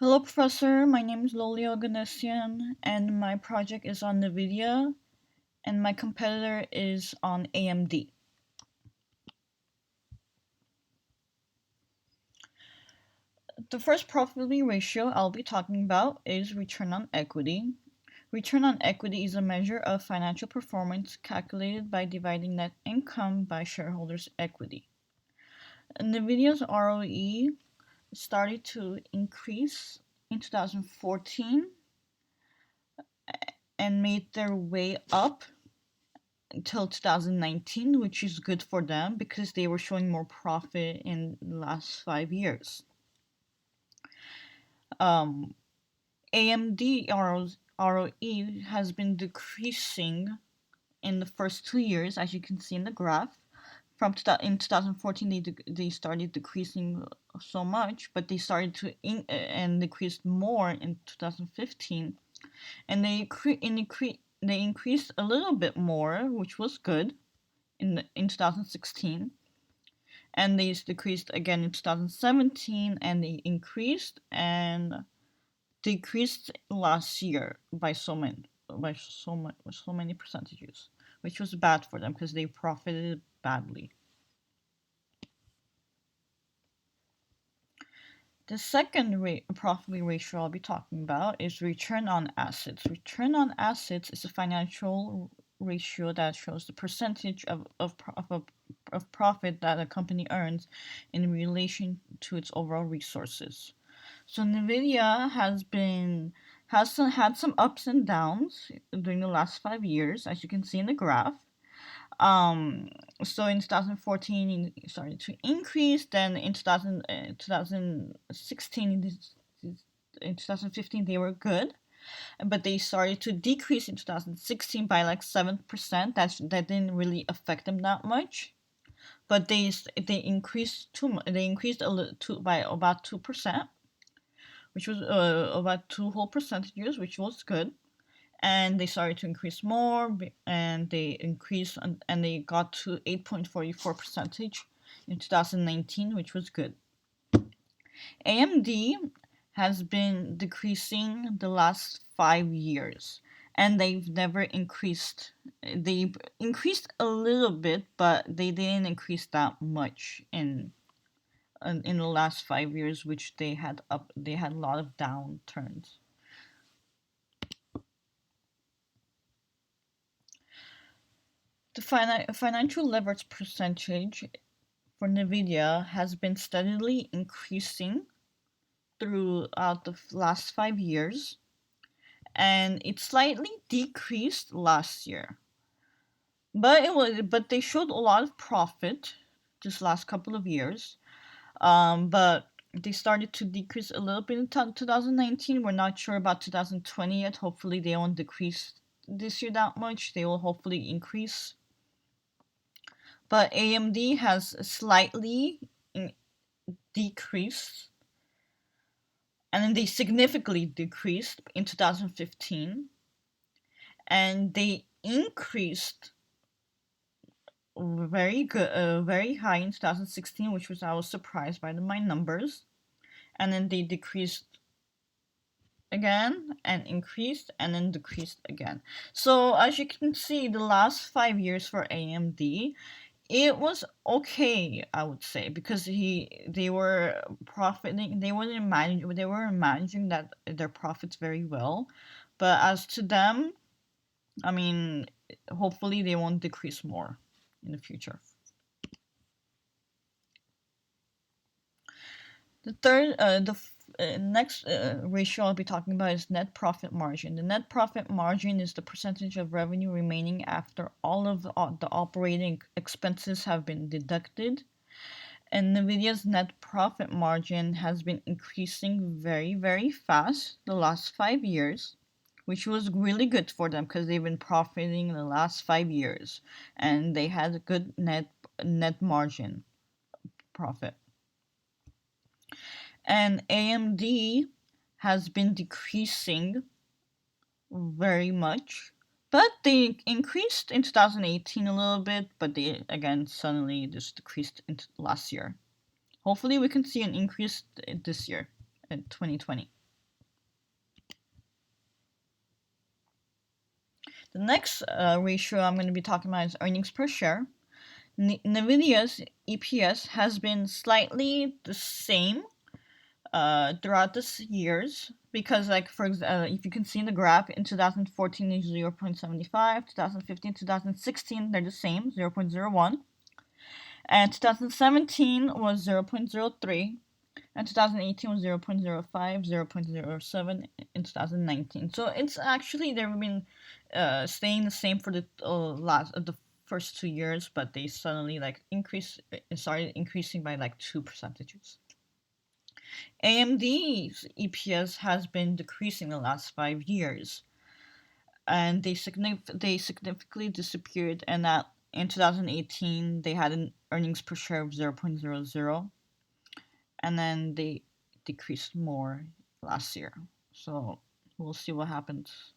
Hello, Professor. My name is Lolio Ganessian, and my project is on NVIDIA, and my competitor is on AMD. The first profitability ratio I'll be talking about is return on equity. Return on equity is a measure of financial performance calculated by dividing net income by shareholders' equity. NVIDIA's ROE started to increase in 2014 and made their way up until 2019, which is good for them because they were showing more profit in the last 5 years. AMD ROE has been decreasing in the first 2 years, as you can see in the graph. In 2014, they started decreasing so much, but they started to and decreased more in 2015, and they increased a little bit more, which was good in 2016, and they decreased again in 2017, and they increased and decreased last year by so many percentages, which was bad for them because they profited badly. The second profitability ratio I'll be talking about is return on assets. Return on assets is a financial ratio that shows the percentage of profit that a company earns in relation to its overall resources. So NVIDIA had some ups and downs during the last 5 years, as you can see in the graph. So in 2014 it started to increase, then in 2016, in 2015 they were good, but they started to decrease in 2016 by like 7%. That didn't really affect them that much, but they increased by about 2%, which was about 2 whole percentages, which was good. And they started to increase more, and they got to 8.44 percentage in 2019, which was good. AMD has been decreasing the last 5 years, and they've never increased. They increased a little bit, but they didn't increase that much in the last 5 years, which they had a lot of downturns. The financial leverage percentage for NVIDIA has been steadily increasing throughout the last 5 years, and it slightly decreased last year. But they showed a lot of profit this last couple of years. But they started to decrease a little bit in 2019. We're not sure about 2020 yet. Hopefully they won't decrease this year that much. They will hopefully increase. But AMD has slightly decreased, and then they significantly decreased in 2015, and they increased very high in 2016, which was I was surprised by my numbers, and then they decreased again and increased and then decreased again. So as you can see, the last 5 years for AMD, it was okay, I would say, because they were profiting. They were managing that their profits very well. But as to them, I mean, hopefully they won't decrease more in the future. The next ratio I'll be talking about is net profit margin. The net profit margin is the percentage of revenue remaining after all of the operating expenses have been deducted. And NVIDIA's net profit margin has been increasing very, very fast the last 5 years, which was really good for them because they've been profiting the last 5 years, and they had a good net margin profit. And AMD has been decreasing very much, but they increased in 2018 a little bit, but they again suddenly just decreased last year. Hopefully we can see an increase this year in 2020. The next ratio I'm going to be talking about is earnings per share. NVIDIA's EPS has been slightly the same throughout the years because, like, if you can see in the graph, in 2014 is 0.75, 2015, 2016 they're the same, 0.01, and 2017 was 0.03, and 2018 was 0.05, 0.07 in 2019. So it's actually they've been staying the same for the first 2 years, but they suddenly started increasing by like 2%. AMD's EPS has been decreasing the last 5 years, and they significantly disappeared. And that in 2018 they had an earnings per share of 0.00, and then they decreased more last year. So we'll see what happens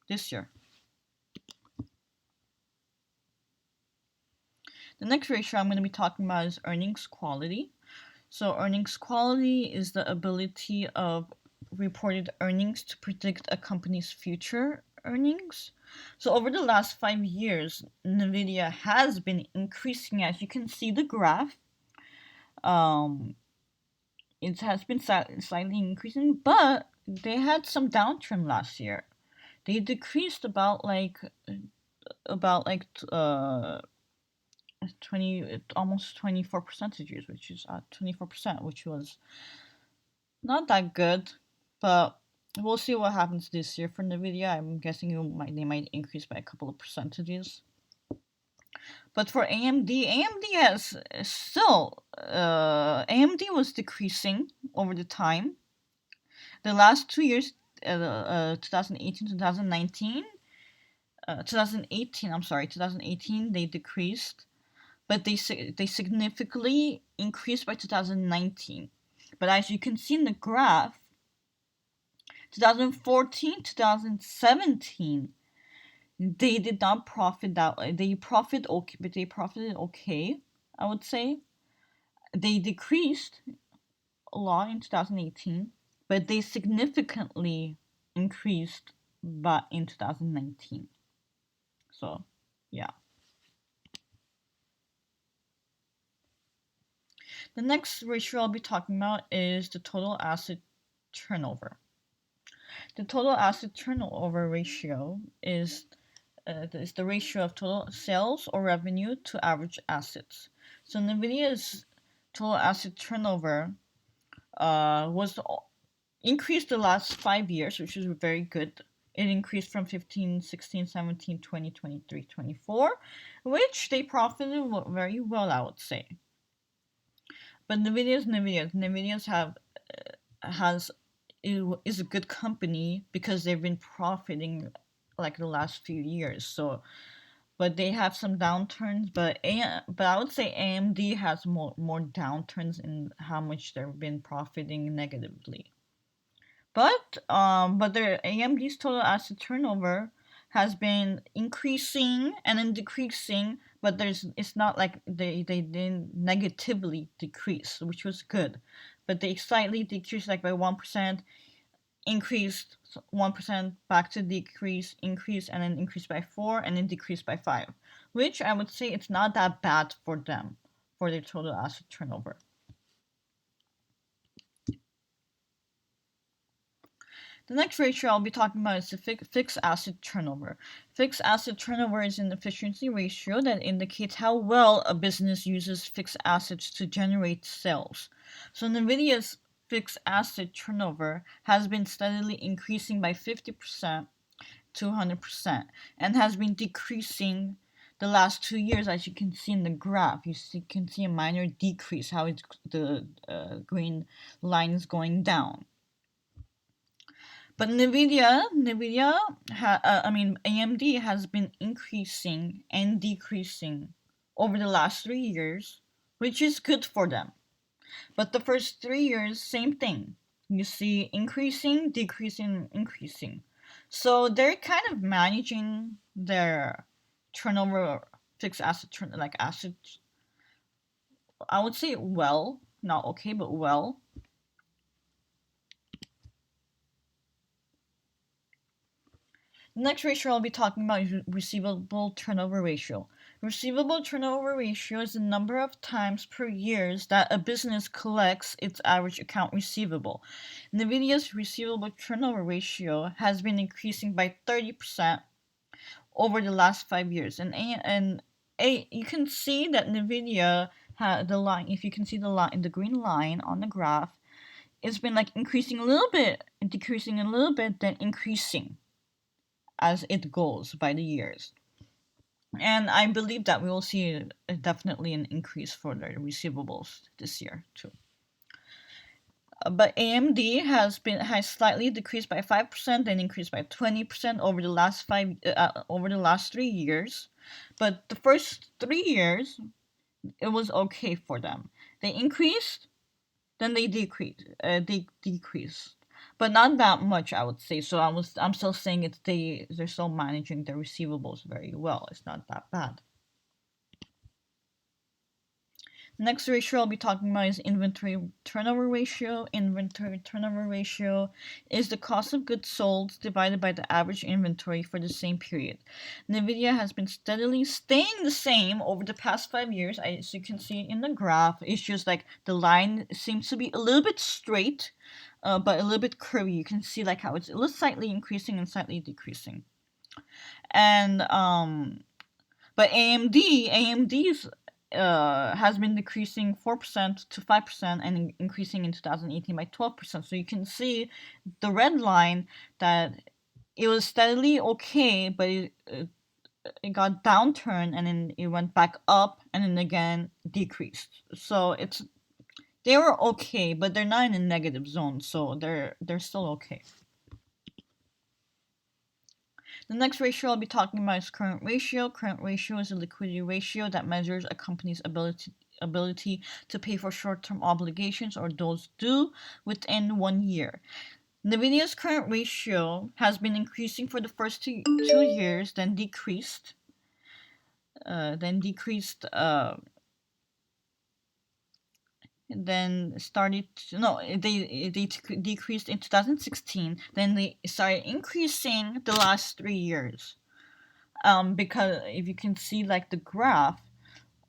this year. The next ratio I'm going to be talking about is earnings quality. So earnings quality is the ability of reported earnings to predict a company's future earnings. So over the last 5 years, NVIDIA has been increasing. As you can see the graph, it has been slightly increasing, but they had some downturn last year. They decreased about 20, almost 24%, which is 24%, which was not that good, but we'll see what happens this year for NVIDIA. I'm guessing they might increase by a couple of percentages. But for AMD, AMD has still AMD was decreasing over the time. The last 2 years, 2018, 2019, 2018. I'm sorry, 2018 they decreased, but they significantly increased by 2019. But as you can see in the graph, 2014, 2017, they did not profit that way. They profited okay, but they profited okay, I would say. They decreased a lot in 2018, but they significantly increased but in 2019. So, yeah. The next ratio I'll be talking about is the total asset turnover. The total asset turnover ratio is the ratio of total sales or revenue to average assets. So NVIDIA's total asset turnover was increased the last 5 years, which is very good. It increased from 15, 16, 17, 20, 23, 24, which they profited very well, I would say. But NVIDIA's is a good company because they've been profiting like the last few years. So, but they have some downturns. But I would say AMD has more downturns in how much they've been profiting negatively. But their AMD's total asset turnover has been increasing and then decreasing, but it's not like they didn't negatively decrease, which was good, but they slightly decreased like by 1%, increased 1%, back to decrease, increase, and then increase by 4, and then decrease by 5, which I would say it's not that bad for them for their total asset turnover. The next ratio I'll be talking about is the fixed asset turnover. Fixed asset turnover is an efficiency ratio that indicates how well a business uses fixed assets to generate sales. So NVIDIA's fixed asset turnover has been steadily increasing by 50% to 100% and has been decreasing the last 2 years. As you can see in the graph, can see a minor decrease, how the green line is going down. But AMD has been increasing and decreasing over the last 3 years, which is good for them. But the first 3 years, same thing. You see increasing, decreasing, increasing. So they're kind of managing their turnover, fixed asset assets. I would say well, not okay, but well. The next ratio I'll be talking about is receivable turnover ratio. Receivable turnover ratio is the number of times per year that a business collects its average account receivable. NVIDIA's receivable turnover ratio has been increasing by 30% over the last 5 years. You can see that NVIDIA had the line, if you can see the line, the green line on the graph, it's been like increasing a little bit, decreasing a little bit, then increasing as it goes by the years. And I believe that we will see definitely an increase for the receivables this year too. But AMD has slightly decreased by 5%, then increased by 20% over the last 3 years. But the first 3 years, it was okay for them. They increased, then they decreased, but not that much, I would say. So I'm still saying they're still managing their receivables very well. It's not that bad. Next ratio I'll be talking about is inventory turnover ratio. Inventory turnover ratio is the cost of goods sold divided by the average inventory for the same period. NVIDIA has been steadily staying the same over the past 5 years. As you can see in the graph, it's just like the line seems to be a little bit straight, but a little bit curvy. You can see like how it's a little slightly increasing and slightly decreasing. And but AMD's has been decreasing 4% to 5% and increasing in 2018 by 12%. So you can see the red line that it was steadily okay, but it got downturned and then it went back up and then again decreased. So they were okay, but they're not in a negative zone, so they're still okay. The next ratio I'll be talking about is current ratio. Current ratio is a liquidity ratio that measures a company's ability to pay for short-term obligations or those due within 1 year. NVIDIA's current ratio has been increasing for the first two years, then decreased. Then started they decreased in 2016. Then they started increasing the last 3 years. Because if you can see like the graph,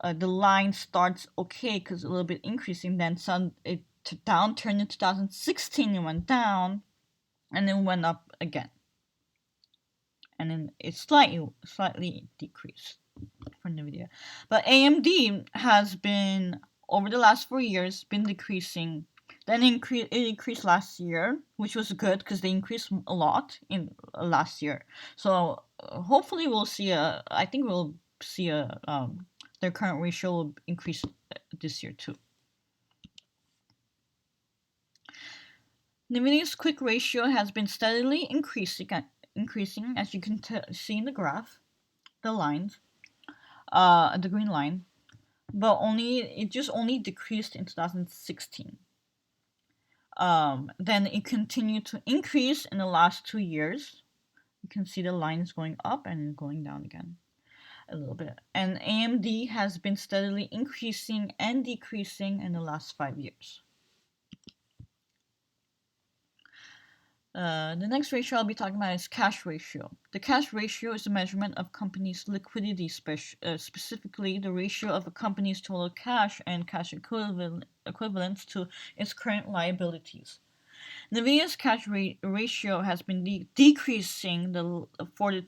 the line starts okay because a little bit increasing, then it downturned in 2016, it went down, and then went up again, and then it slightly decreased for NVIDIA. But AMD has been, over the last 4 years, been decreasing. Then it increased last year, which was good because they increased a lot in last year. So hopefully we'll see I think we'll see their current ratio will increase this year too. NVIDIA's quick ratio has been steadily increasing, as you can see in the graph, the lines, the green line, but it just only decreased in 2016. Then it continued to increase in the last 2 years. You can see the lines going up and going down again a little bit. And AMD has been steadily increasing and decreasing in the last 5 years. The next ratio I'll be talking about is cash ratio. The cash ratio is a measurement of companies' liquidity, specifically the ratio of a company's total cash and cash equivalents to its current liabilities. NVIDIA's cash ratio has been decreasing for the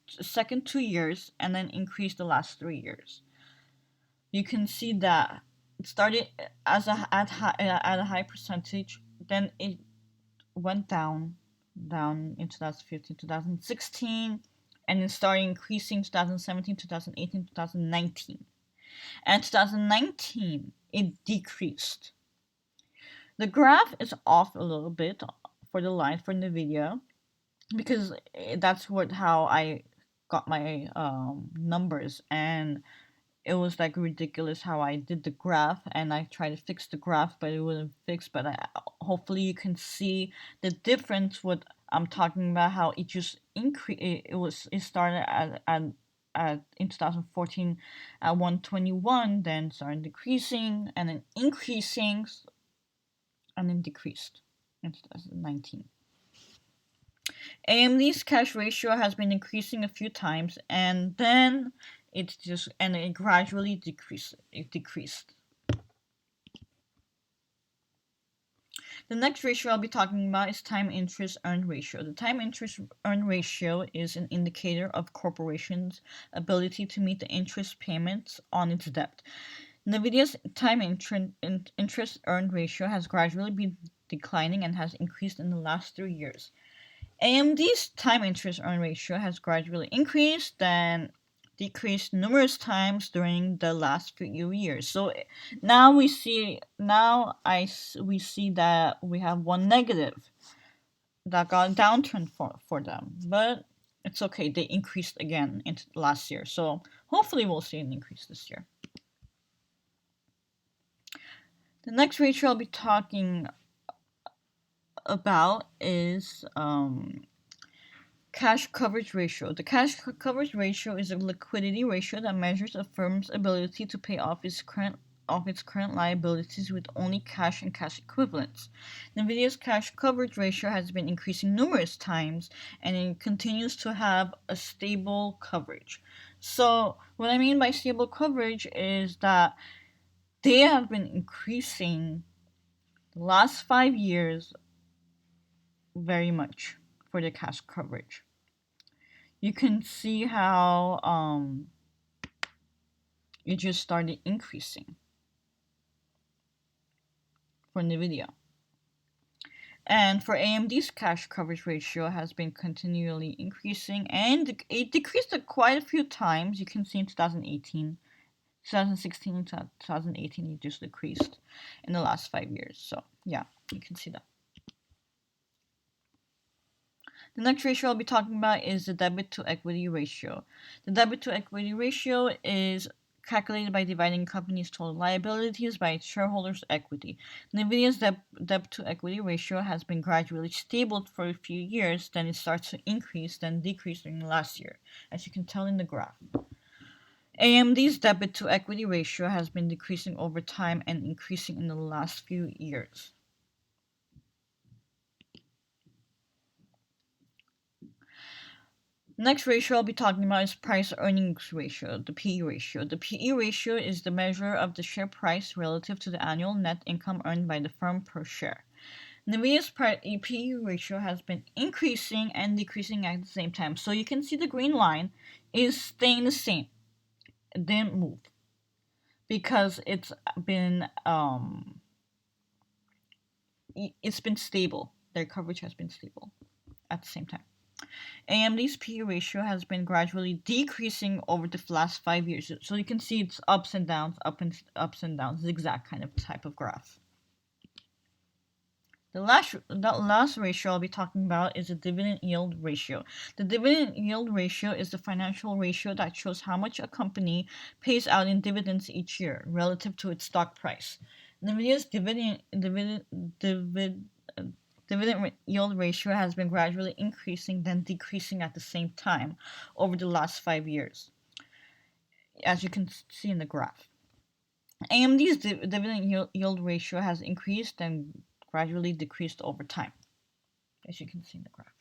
second 2 years and then increased the last 3 years. You can see that it started at a high percentage, then it went down in 2015, 2016, and it started increasing 2017, 2018, 2019. And 2019, it decreased. The graph is off a little bit for the line for NVIDIA because that's how I got my numbers, and it was like ridiculous how I did the graph, and I tried to fix the graph, but it wouldn't fix. But hopefully you can see the difference. What I'm talking about, how it just increased. It started at in 2014 at 121, then started decreasing, and then increasing, and then decreased in 2019. AMD's cash ratio has been increasing a few times, and then it gradually decreased. The next ratio I'll be talking about is time interest earned ratio. The time interest earned ratio is an indicator of corporations' ability to meet the interest payments on its debt. NVIDIA's time interest earned ratio has gradually been declining and has increased in the last 3 years. AMD's time interest earned ratio has gradually increased and decreased numerous times during the last few years. So now we see that we have one negative that got a downturn for them, but it's okay. They increased again into last year, so hopefully we'll see an increase this year. The next ratio I'll be talking about is cash coverage ratio. The cash coverage ratio is a liquidity ratio that measures a firm's ability to pay off its current liabilities with only cash and cash equivalents. NVIDIA's cash coverage ratio has been increasing numerous times, and it continues to have a stable coverage. So what I mean by stable coverage is that they have been increasing the last 5 years very much for the cash coverage. You can see how it just started increasing for NVIDIA. And for AMD's cash coverage ratio has been continually increasing, and it decreased quite a few times. You can see in 2018, 2016, and 2018, it just decreased in the last 5 years. So yeah, you can see that. The next ratio I'll be talking about is the debit to equity ratio. The debit to equity ratio is calculated by dividing a company's total liabilities by its shareholders' equity. NVIDIA's debt to equity ratio has been gradually stable for a few years, then it starts to increase, then decrease during the last year, as you can tell in the graph. AMD's debit to equity ratio has been decreasing over time and increasing in the last few years. Next ratio I'll be talking about is price earnings ratio, the PE ratio. The PE ratio is the measure of the share price relative to the annual net income earned by the firm per share. NVIDIA's PE ratio has been increasing and decreasing at the same time. So you can see the green line is staying the same. It didn't move because it's been stable. Their coverage has been stable at the same time. AMD's PE ratio has been gradually decreasing over the last 5 years. So you can see it's ups and downs, ups and downs, zigzag kind of type of graph. The last ratio I'll be talking about is the dividend yield ratio. The dividend yield ratio is the financial ratio that shows how much a company pays out in dividends each year relative to its stock price. NVIDIA's dividend yield ratio has been gradually increasing, then decreasing at the same time over the last 5 years, as you can see in the graph. AMD's dividend yield ratio has increased and gradually decreased over time, as you can see in the graph.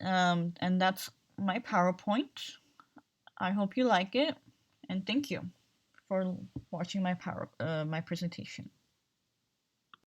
And that's my PowerPoint. I hope you like it, and thank you for watching my presentation.